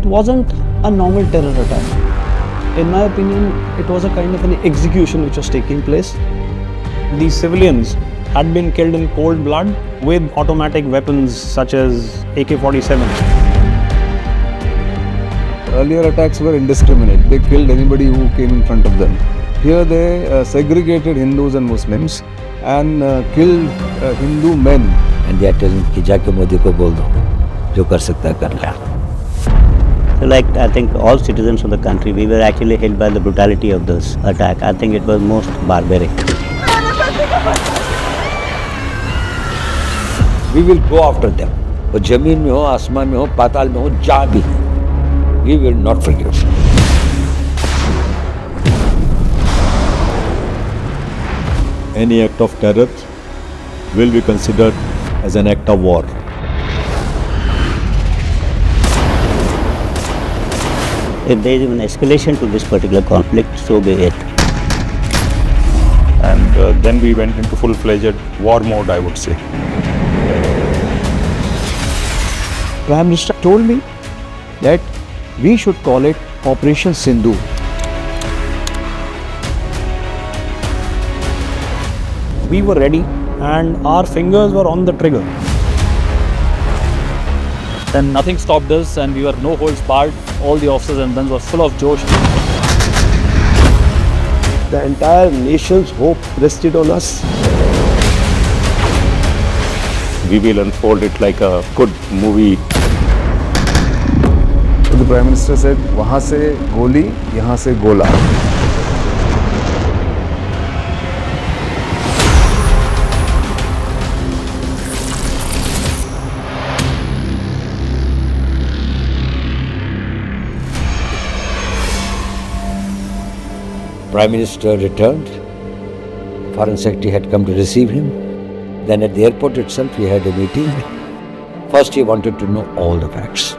wasn't a normal terror attack. In my opinion, it was a kind of an execution which was taking place. These civilians had been killed in cold blood with automatic weapons such as AK-47. Earlier attacks were indiscriminate. They killed anybody who came in front of them. Here they segregated Hindus and Muslims and killed Hindu men. And they are telling कि जाके मोदी को बोल दो, जो कर सकता है कर ले. So like I think all citizens of the country, we were actually hit by the brutality of this attack. I think it was most barbaric. We will go after them. वो जमीन में हो, आसमान में हो, पाताल में हो, जहाँ भी. We will not forgive. Any act of terror will be considered as an act of war. If there is even escalation to this particular conflict, so be it. And then we went into full-fledged war mode, I would say. Prime Minister told me that we should call it Operation Sindoor. We were ready and our fingers were on the trigger. Then nothing stopped us and we were no holds barred. All the officers and guns were full of josh. The entire nation's hope rested on us. We will unfold it like a good movie. The Prime Minister said, वहाँ से गोली, यहाँ से गोला. Prime Minister returned. Foreign Secretary had come to receive him. Then at the airport itself, he had a meeting. First, he wanted to know all the facts.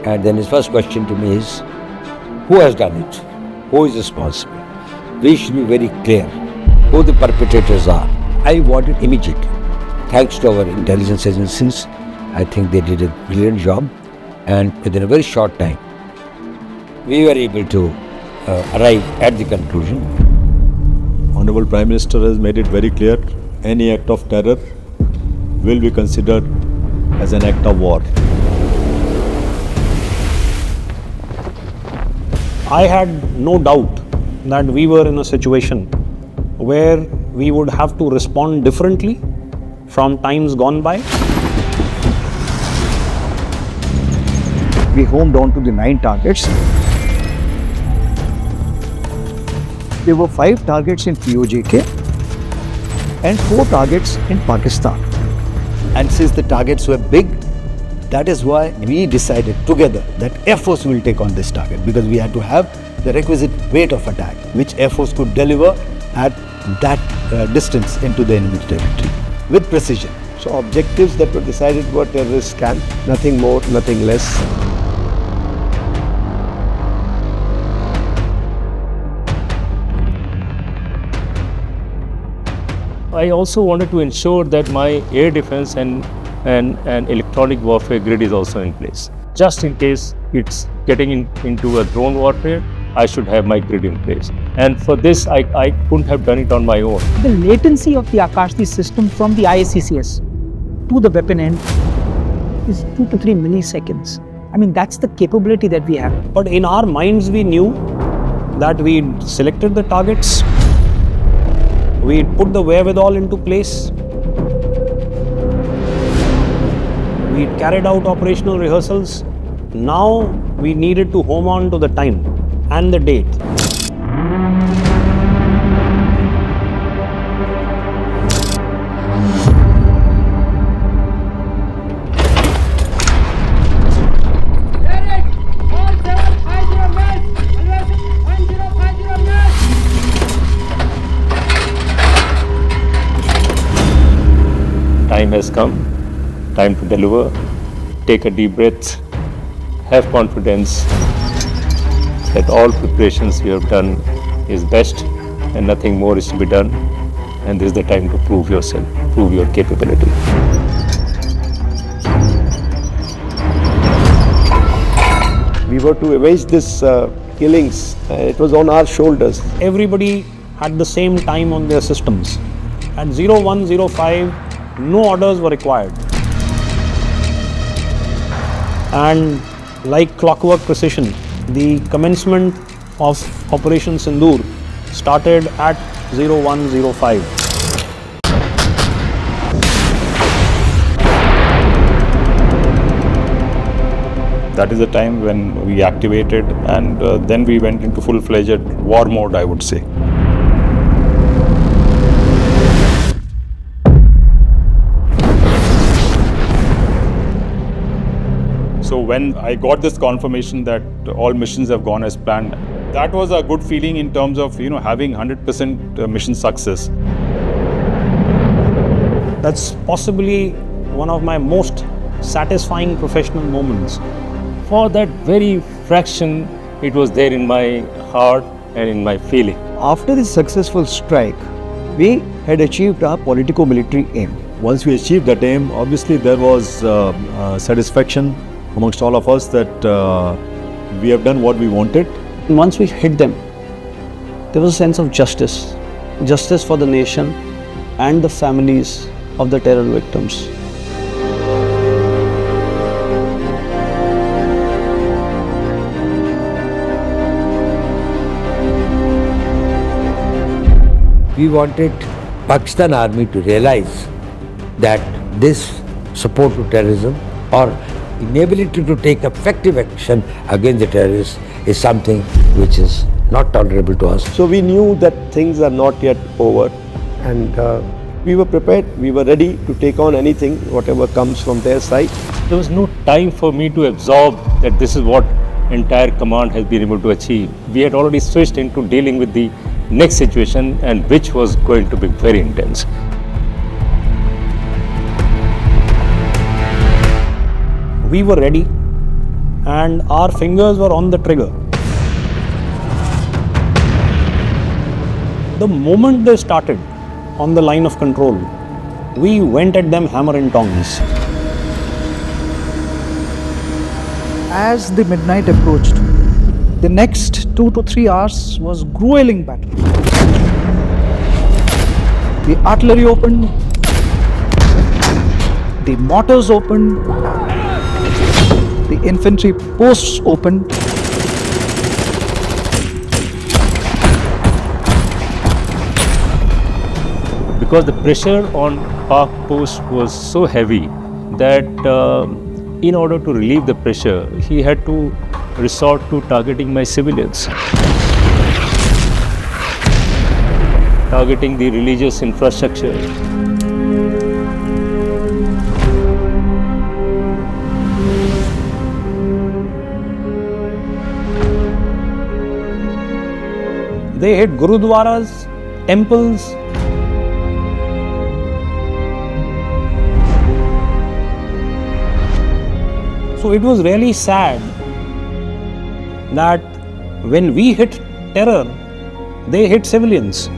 And then his first question to me is, who has done it? Who is responsible? We should be very clear who the perpetrators are. I want it immediately. Thanks to our intelligence agencies, I think they did a brilliant job. And within a very short time, we were able to arrive at the conclusion. Honorable Prime Minister has made it very clear, any act of terror will be considered as an act of war. I had no doubt that we were in a situation where we would have to respond differently from times gone by. We homed on to the 9 targets. There were 5 targets in POJK and 4 targets in Pakistan. And since the targets were big, that is why we decided together that Air Force will take on this target, because we had to have the requisite weight of attack, which Air Force could deliver at that distance into the enemy territory with precision. So objectives that were decided were terrorist camp, nothing more, nothing less. I also wanted to ensure that my air defense and electronic warfare grid is also in place. Just in case it's getting into a drone warfare, I should have my grid in place. And for this, I couldn't have done it on my own. The latency of the Akashti system from the ISCCS to the weapon end is 2 to 3 milliseconds. I mean, that's the capability that we have. But in our minds, we knew that we'd selected the targets, we'd put the wherewithal into place, we'd carried out operational rehearsals. Now we needed to home on to the time and the date. Time has come, time to deliver. Take a deep breath, have confidence that all preparations you have done is best and nothing more is to be done, and this is the time to prove yourself, prove your capability. we were to avenge this killings. It was on our shoulders. Everybody had the same time on their systems. At 0105, no orders were required. And like clockwork precision, the commencement of Operation Sindoor started at 0105. That is the time when we activated, and then we went into full-fledged war mode, I would say. So when I got this confirmation that all missions have gone as planned, that was a good feeling in terms of, having 100% mission success. That's possibly one of my most satisfying professional moments. For that very fraction, it was there in my heart and in my feeling. After this successful strike, we had achieved our politico-military aim. Once we achieved that aim, obviously there was satisfaction amongst all of us that we have done what we wanted. And once we hit them, there was a sense of justice. Justice for the nation and the families of the terror victims. We wanted Pakistan Army to realize that this support to terrorism or inability to take effective action against the terrorists is something which is not tolerable to us. So we knew that things are not yet over, and we were prepared, we were ready to take on anything, whatever comes from their side. There was no time for me to absorb that this is what entire command has been able to achieve. We had already switched into dealing with the next situation, and which was going to be very intense. We were ready and our fingers were on the trigger. The moment they started on the line of control, we went at them hammer and tongs. As the midnight approached, the next 2 to 3 hours was grueling battle. The artillery opened, the mortars opened, the infantry posts opened. Because the pressure on Pak post was so heavy that in order to relieve the pressure, he had to resort to targeting my civilians, targeting the religious infrastructure. They hit gurudwaras, temples. So it was really sad that when we hit terror, they hit civilians.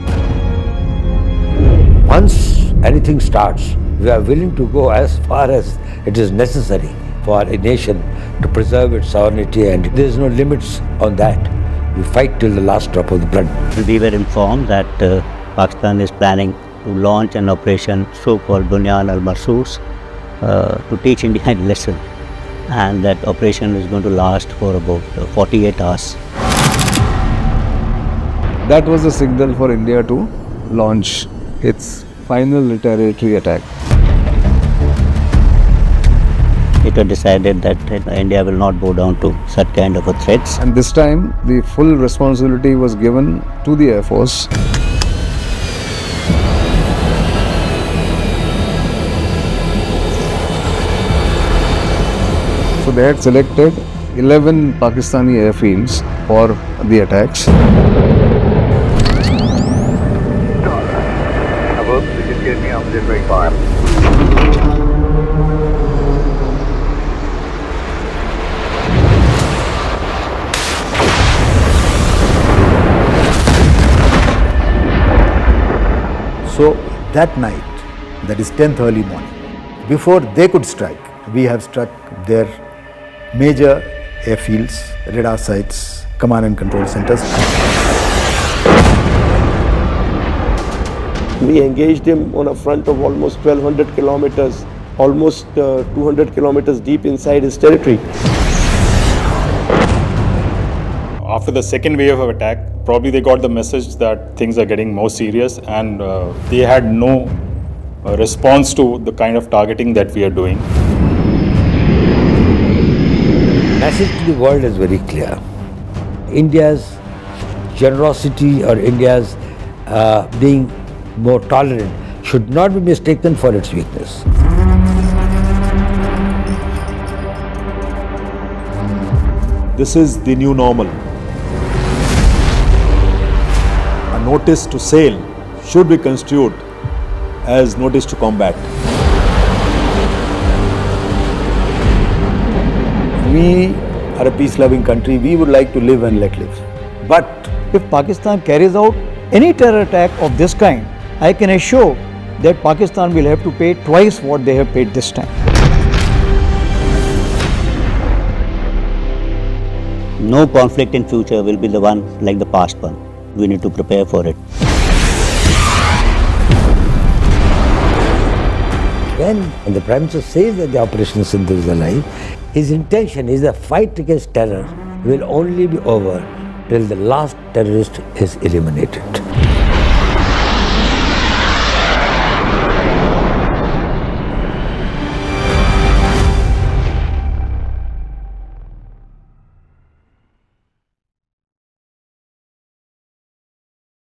Once anything starts, we are willing to go as far as it is necessary for a nation to preserve its sovereignty, and there is no limits on that. We fight till the last drop of the blood. We were informed that Pakistan is planning to launch an operation so-called Bunyan al-Marsus to teach India a lesson, and that operation is going to last for about 48 hours. That was the signal for India to launch its final retaliatory attack. It was decided that India will not bow down to such kind of a threats. And this time, the full responsibility was given to the Air Force. So they had selected 11 Pakistani airfields for the attacks. So that night, that is 10th early morning, before they could strike, we have struck their major airfields, radar sites, command and control centers. We engaged him on a front of almost 1200 kilometers, almost 200 kilometers deep inside his territory. After the second wave of attack, probably they got the message that things are getting more serious, and they had no response to the kind of targeting that we are doing. Message to the world is very clear. India's generosity or India's being more tolerant should not be mistaken for its weakness. This is the new normal. A notice to sail should be construed as notice to combat. We are a peace-loving country. We would like to live and let live. But if Pakistan carries out any terror attack of this kind, I can assure that Pakistan will have to pay twice what they have paid this time. No conflict in future will be the one like the past one. We need to prepare for it. When the Prime Minister says that the Operation Sindoor is alive, his intention is the fight against terror will only be over till the last terrorist is eliminated.